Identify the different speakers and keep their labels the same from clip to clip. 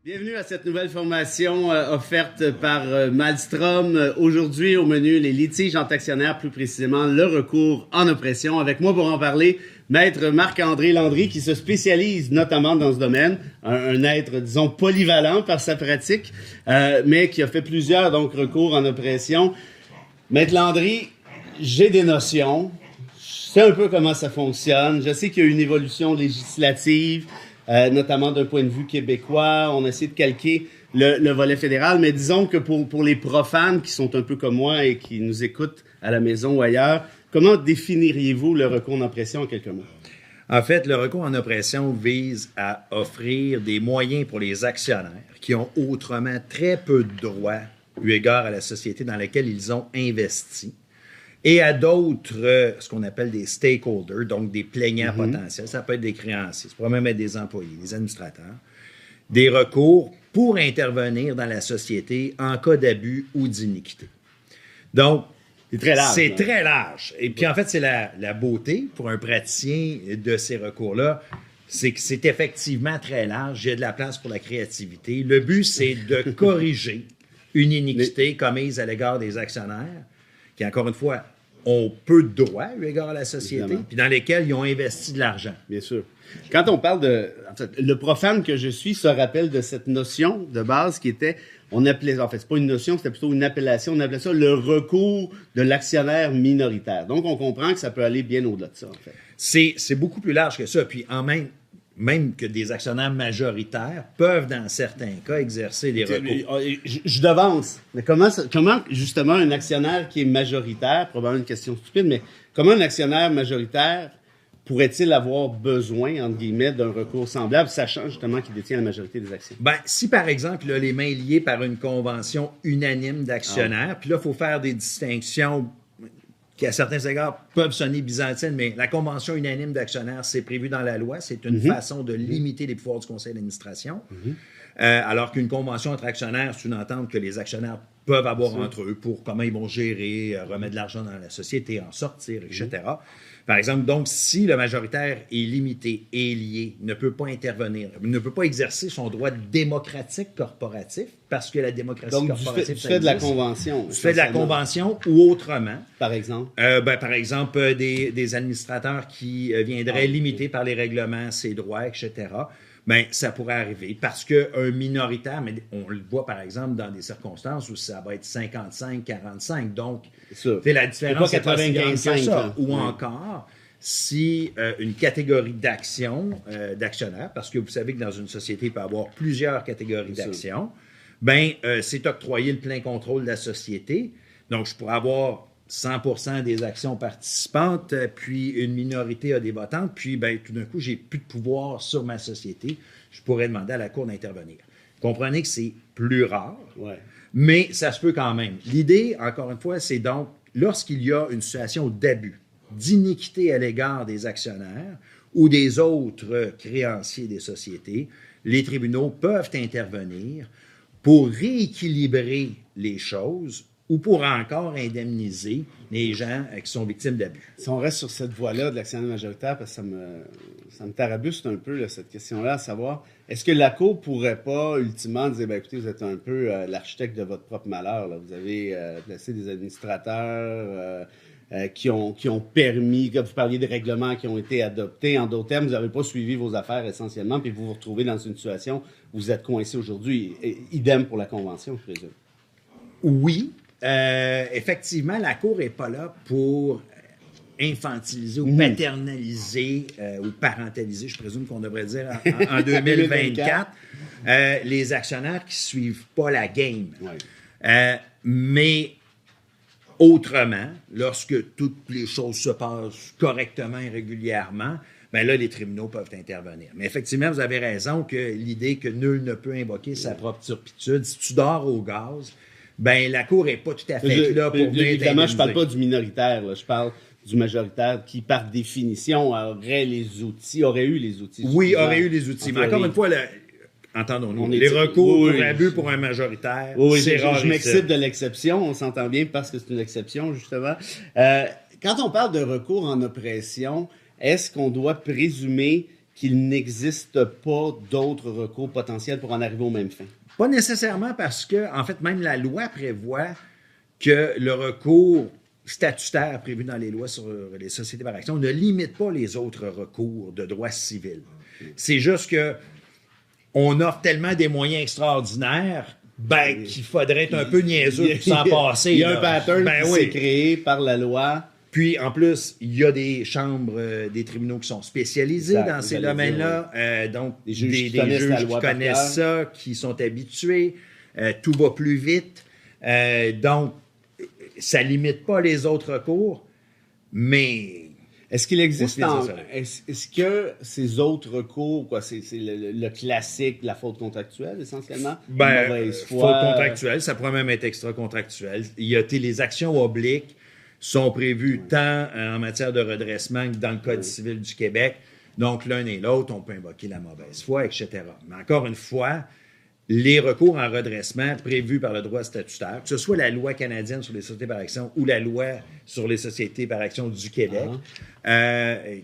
Speaker 1: Bienvenue à cette nouvelle formation offerte par Malmstrom. Aujourd'hui, au menu, les litiges entre actionnaires, plus précisément le recours en oppression. Avec moi pour en parler, Maître Marc-André Landry, qui se spécialise notamment dans ce domaine. Un être, disons, polyvalent par sa pratique, mais qui a fait plusieurs donc recours en oppression. Maître Landry, j'ai des notions. Je sais un peu comment ça fonctionne. Je sais qu'il y a eu une évolution législative. Notamment d'un point de vue québécois. On a essayé de calquer le volet fédéral, mais disons que pour les profanes qui sont un peu comme moi et qui nous écoutent à la maison ou ailleurs, comment définiriez-vous le recours en oppression en quelques mots?
Speaker 2: En fait, le recours en oppression vise à offrir des moyens pour les actionnaires qui ont autrement très peu de droits eu égard à la société dans laquelle ils ont investi, et à d'autres, ce qu'on appelle des stakeholders, donc des plaignants potentiels. Ça peut être des créanciers, ça pourrait même être des employés, des administrateurs. Des recours pour intervenir dans la société en cas d'abus ou d'iniquité. Donc,
Speaker 1: c'est très large.
Speaker 2: C'est très large. Et puis, en fait, c'est la beauté pour un praticien de ces recours-là, c'est que c'est effectivement très large. Il y a de la place pour la créativité. Le but, c'est de corriger une iniquité commise à l'égard des actionnaires qui, encore une fois, ont peu de droits eu égard à la société, évidemment, puis dans lesquels ils ont investi de l'argent.
Speaker 1: Bien sûr. Quand on parle de... En fait, le profane que je suis se rappelle de cette notion de base qui était... On appelait... En fait, c'est pas une notion, c'était plutôt une appellation. On appelait ça le recours de l'actionnaire minoritaire. Donc, on comprend que ça peut aller bien au-delà de ça, en fait.
Speaker 2: C'est beaucoup plus large que ça. Puis, même que des actionnaires majoritaires peuvent, dans certains cas, exercer des recours.
Speaker 1: Je devance. Mais comment, justement, un actionnaire qui est majoritaire, probablement une question stupide, mais comment un actionnaire majoritaire pourrait-il avoir besoin, entre guillemets, d'un recours semblable, sachant justement qu'il détient la majorité des actions?
Speaker 2: Ben, si, par exemple, il a les mains liées par une convention unanime d'actionnaires, puis là, il faut faire des distinctions qui, à certains égards, peuvent sonner byzantines, mais la convention unanime d'actionnaires, c'est prévu dans la loi. C'est une façon de limiter les pouvoirs du conseil d'administration. Alors qu'une convention entre actionnaires, c'est une entente que les actionnaires peuvent avoir entre eux pour comment ils vont gérer, remettre de l'argent dans la société, en sortir, etc. Par exemple, donc, si le majoritaire est limité, est lié, ne peut pas intervenir, ne peut pas exercer son droit démocratique corporatif, parce que la démocratie corporative,
Speaker 1: tu fais de la convention.
Speaker 2: Tu fais de la convention ou autrement.
Speaker 1: Par exemple?
Speaker 2: Par exemple, des administrateurs qui viendraient limiter par les règlements ses droits, etc., bien, ça pourrait arriver parce qu'un minoritaire, mais on le voit par exemple dans des circonstances où ça va être 55-45, donc c'est la différence c'est pas si grande que ça. Ou encore, si une catégorie d'actionnaires, parce que vous savez que dans une société, il peut y avoir plusieurs catégories d'actions, bien, c'est octroyer le plein contrôle de la société. Donc, je pourrais avoir 100% des actions participantes, puis une minorité a des votantes, puis ben, tout d'un coup, j'ai plus de pouvoir sur ma société. Je pourrais demander à la Cour d'intervenir. Comprenez que c'est plus rare, mais ça se peut quand même. L'idée, encore une fois, c'est donc, lorsqu'il y a une situation d'abus, d'iniquité à l'égard des actionnaires ou des autres créanciers des sociétés, les tribunaux peuvent intervenir pour rééquilibrer les choses ou pour encore indemniser les gens qui sont victimes d'abus.
Speaker 1: Si on reste sur cette voie-là de l'actionnaire majoritaire, parce que ça me tarabuste un peu, là, cette question-là, à savoir, est-ce que la Cour pourrait pas, ultimement, dire, ben, écoutez, vous êtes un peu l'architecte de votre propre malheur, là. Vous avez placé des administrateurs qui ont permis, comme vous parliez de règlements qui ont été adoptés, en d'autres termes, vous n'avez pas suivi vos affaires essentiellement, puis vous vous retrouvez dans une situation où vous êtes coincé aujourd'hui. Idem pour la Convention, je présume.
Speaker 2: Oui. Effectivement, la Cour n'est pas là pour infantiliser ou paternaliser ou parentaliser, je présume qu'on devrait dire en 2024, les actionnaires qui ne suivent pas la game. Mais autrement, lorsque toutes les choses se passent correctement et régulièrement, bien là, les tribunaux peuvent intervenir. Mais effectivement, vous avez raison que l'idée que nul ne peut invoquer sa propre turpitude, si tu dors au gaz, ben la Cour n'est pas tout à fait là pour venir
Speaker 1: évidemment, je ne parle pas du minoritaire, là. Je parle du majoritaire qui, par définition, aurait eu les outils.
Speaker 2: Oui, aurait eu les outils. Mais encore une fois, entendons-nous, les recours pour abus pour un majoritaire, c'est rare.
Speaker 1: Je m'excite de l'exception, on s'entend bien parce que c'est une exception, justement. Quand on parle de recours en oppression, est-ce qu'on doit présumer qu'il n'existe pas d'autres recours potentiels pour en arriver aux mêmes fins?
Speaker 2: Pas nécessairement parce que, en fait, même la loi prévoit que le recours statutaire prévu dans les lois sur les sociétés par action ne limite pas les autres recours de droit civil. C'est juste que on offre tellement des moyens extraordinaires qu'il faudrait être un peu niaiseux pour s'en passer.
Speaker 1: Il y a un pattern qui
Speaker 2: oui.
Speaker 1: s'est créé par la loi.
Speaker 2: Puis, en plus, il y a des chambres, des tribunaux qui sont spécialisés dans ces domaines-là. Donc, des juges qui connaissent ça, qui sont habitués. Tout va plus vite. Donc, ça ne limite pas les autres recours, mais...
Speaker 1: Est-ce qu'il existe est-ce que ces autres recours, c'est le classique, la faute contractuelle, essentiellement?
Speaker 2: Mauvaise foi. Faute contractuelle, ça pourrait même être extra-contractuel. Les actions obliques sont prévues tant en matière de redressement que dans le Code civil du Québec. Donc, l'un et l'autre, on peut invoquer la mauvaise foi, etc. Mais encore une fois, les recours en redressement prévus par le droit statutaire, que ce soit la loi canadienne sur les sociétés par action ou la loi sur les sociétés par action du Québec,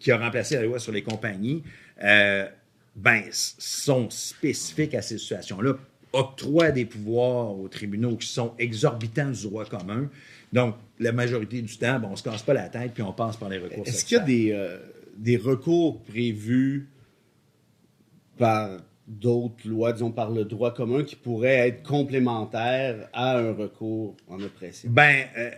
Speaker 2: qui a remplacé la loi sur les compagnies, sont spécifiques à ces situations-là, octroient des pouvoirs aux tribunaux qui sont exorbitants du droit commun. Donc, la majorité du temps, on ne se casse pas la tête puis on passe par les recours
Speaker 1: Est-ce qu'il y a des recours prévus par d'autres lois, disons par le droit commun, qui pourraient être complémentaires à un recours en oppression?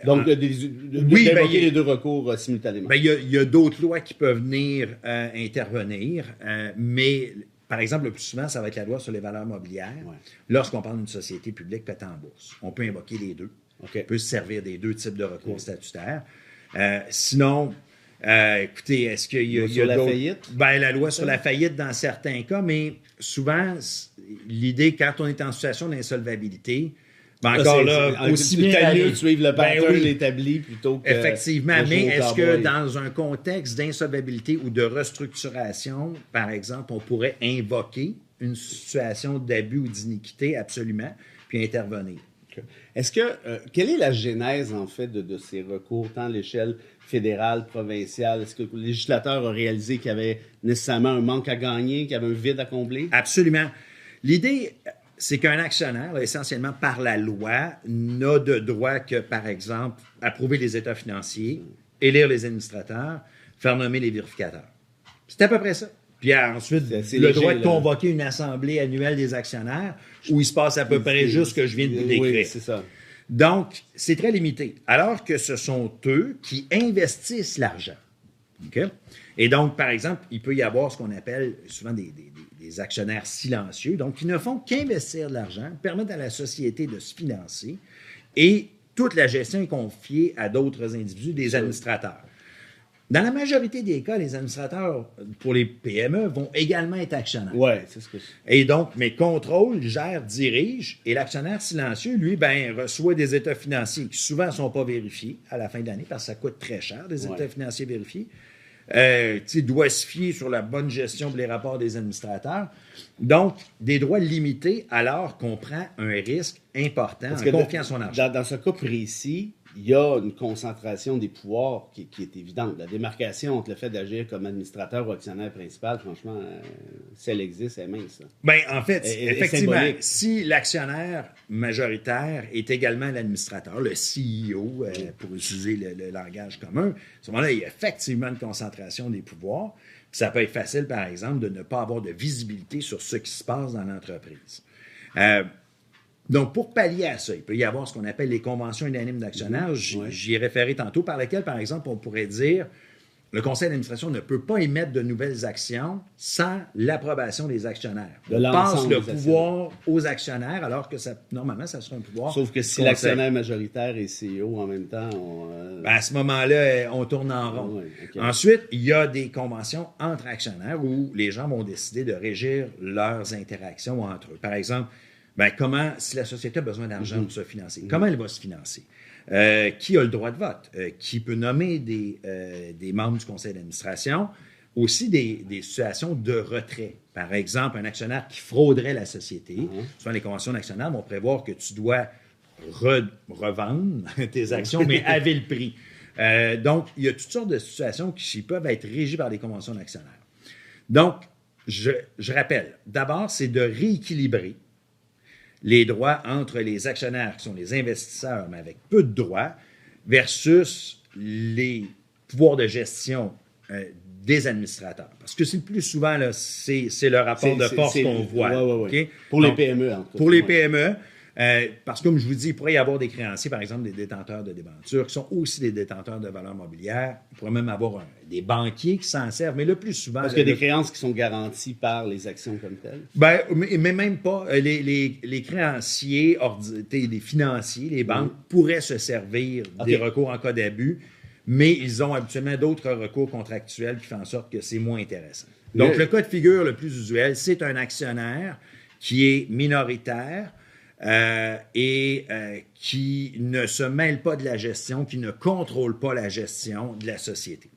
Speaker 1: Donc, d'évoquer les deux recours simultanément.
Speaker 2: Il y a d'autres lois qui peuvent venir intervenir, mais par exemple, le plus souvent, ça va être la loi sur les valeurs mobilières. Ouais. Lorsqu'on parle d'une société publique cotée en bourse, on peut invoquer les deux. Okay. On peut se servir des deux types de recours statutaires. Sinon... écoutez, est-ce qu'il y a
Speaker 1: la faillite?
Speaker 2: La loi sur la faillite dans certains cas, mais souvent, l'idée, quand on est en situation d'insolvabilité, aussi bien
Speaker 1: mieux de suivre le pattern établi plutôt que...
Speaker 2: Effectivement, mais est-ce que dans un contexte d'insolvabilité ou de restructuration, par exemple, on pourrait invoquer une situation d'abus ou d'iniquité? Absolument, puis intervenir.
Speaker 1: Okay. Est-ce que... quelle est la genèse, en fait, de ces recours, tant à l'échelle fédérale, provinciale? Est-ce que le législateur a réalisé qu'il y avait nécessairement un manque à gagner, qu'il y avait un vide à combler?
Speaker 2: Absolument. L'idée, c'est qu'un actionnaire, essentiellement par la loi, n'a de droit que, par exemple, approuver les états financiers, élire les administrateurs, faire nommer les vérificateurs. C'est à peu près ça. Puis ensuite, le droit de convoquer une assemblée annuelle des actionnaires où il se passe à peu près juste ce que je viens de vous décrire.
Speaker 1: Oui, c'est ça.
Speaker 2: Donc, c'est très limité. Alors que ce sont eux qui investissent l'argent. Okay? Et donc, par exemple, il peut y avoir ce qu'on appelle souvent des actionnaires silencieux, donc qui ne font qu'investir de l'argent, permettent à la société de se financer et toute la gestion est confiée à d'autres individus, des administrateurs. Dans la majorité des cas, les administrateurs pour les PME vont également être actionnaires.
Speaker 1: Oui, c'est ce que c'est.
Speaker 2: Et donc, mais contrôle, gère, dirige, et l'actionnaire silencieux, lui, reçoit des états financiers qui souvent ne sont pas vérifiés à la fin de l'année parce que ça coûte très cher, des états financiers vérifiés. Doit se fier sur la bonne gestion pour les rapports des administrateurs. Donc, des droits limités alors qu'on prend un risque important en confiant son argent.
Speaker 1: Dans ce cas précis, il y a une concentration des pouvoirs qui est évidente. La démarcation entre le fait d'agir comme administrateur ou actionnaire principal, franchement, si elle existe, elle est mince.
Speaker 2: En fait, effectivement, si l'actionnaire majoritaire est également l'administrateur, le CEO, pour utiliser le langage commun, à ce moment-là, il y a effectivement une concentration des pouvoirs. Puis ça peut être facile, par exemple, de ne pas avoir de visibilité sur ce qui se passe dans l'entreprise. Donc, pour pallier à ça, il peut y avoir ce qu'on appelle les conventions unanimes d'actionnaires. J'y ai référé tantôt, par lesquelles, par exemple, on pourrait dire le conseil d'administration ne peut pas émettre de nouvelles actions sans l'approbation des actionnaires. On passe le pouvoir aux actionnaires, alors que normalement, ça serait un pouvoir.
Speaker 1: Sauf que si l'actionnaire majoritaire est CEO en même temps,
Speaker 2: à ce moment-là, on tourne en rond.
Speaker 1: Oui, okay.
Speaker 2: Ensuite, il y a des conventions entre actionnaires où les gens vont décider de régir leurs interactions entre eux. Par exemple, si la société a besoin d'argent pour se financer, comment elle va se financer? Qui a le droit de vote? Qui peut nommer des membres du conseil d'administration? Aussi des situations de retrait. Par exemple, un actionnaire qui frauderait la société. Souvent, les conventions d'actionnaires vont prévoir que tu dois revendre tes actions, mais à vil prix. Donc, il y a toutes sortes de situations qui peuvent être régies par les conventions d'actionnaires. Donc, je rappelle, d'abord, c'est de rééquilibrer les droits entre les actionnaires, qui sont les investisseurs, mais avec peu de droits, versus les pouvoirs de gestion des administrateurs. Parce que c'est le plus souvent, là, c'est le rapport de force qu'on voit.
Speaker 1: Ouais.
Speaker 2: Okay?
Speaker 1: Pour les PME, en tout cas.
Speaker 2: Pour les PME, parce que, comme je vous dis, il pourrait y avoir des créanciers, par exemple, des détenteurs de débentures, qui sont aussi des détenteurs de valeurs mobilières. Il pourrait même avoir des banquiers qui s'en servent, mais le plus souvent...
Speaker 1: Parce qu'il y a des créances qui sont garanties par les actions comme telles.
Speaker 2: Mais même pas. Les créanciers, les financiers, les banques pourraient se servir des recours en cas d'abus, mais ils ont habituellement d'autres recours contractuels qui font en sorte que c'est moins intéressant. Donc, le cas de figure le plus usuel, c'est un actionnaire qui est minoritaire, et qui ne se mêle pas de la gestion, qui ne contrôle pas la gestion de la société.